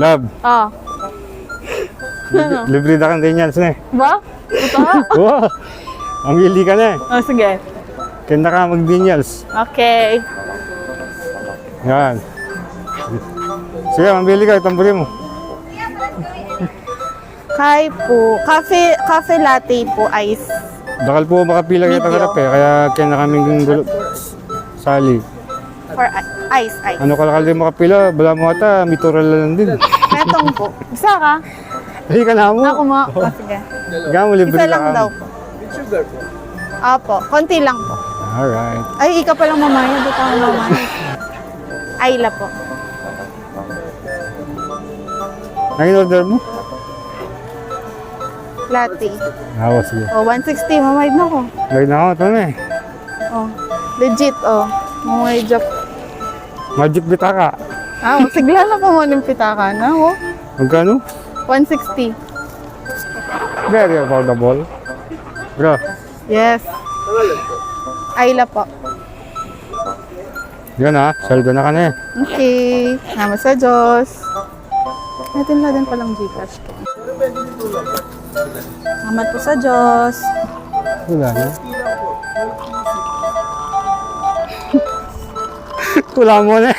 Love, Oh. Ano? libre na kang Daniels na eh. Ba? Totoo? Wow! Mamili ka na eh. Oh, sige. Kanda ka mag-Daniels. Okay. Yan. Sige, mamili ka. Itong buli mo. Kai po. Cafe latte po, ice. Dakal po makapila kita Medium. harap eh. Kaya kaya na kaming gulo. Sali. For ice. Ano kalakal din makapila? Bala mo ata, mitural lang din. Metong po. Isa ka? Ay ka na mo. Ako mo. Oh, sige. Ikaw mo libre Isa na lang ka. daw po. Opo. Konti lang po. Alright. Ay, ikaw palang mamaya. Dito ako mamaya. Ayla po. Naging order mo? Latte. Awa, sige. Oh, 160. Mamayad na ko. Lagay na ako. Ito na eh. Oh. Legit, oh. Mamayad job. Magic bitaka. Ah, oh, sigla na po mo ng pitaka na, oh. Magkano? 160. Very affordable. Bro, Yes. Ayla po. yan ha. Saldo na ka na eh. Okay. Salamat sa Diyos. Natin na din palang Gcash ko. Salamat po sa Diyos. Wala na. Wala mo na eh.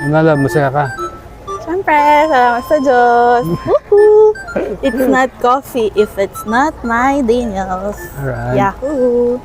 Ano alam, masaya ka. Siyempre, salamat sa Diyos. Woohoo! It's not coffee if it's not my Daniels. Alright. Yahoo!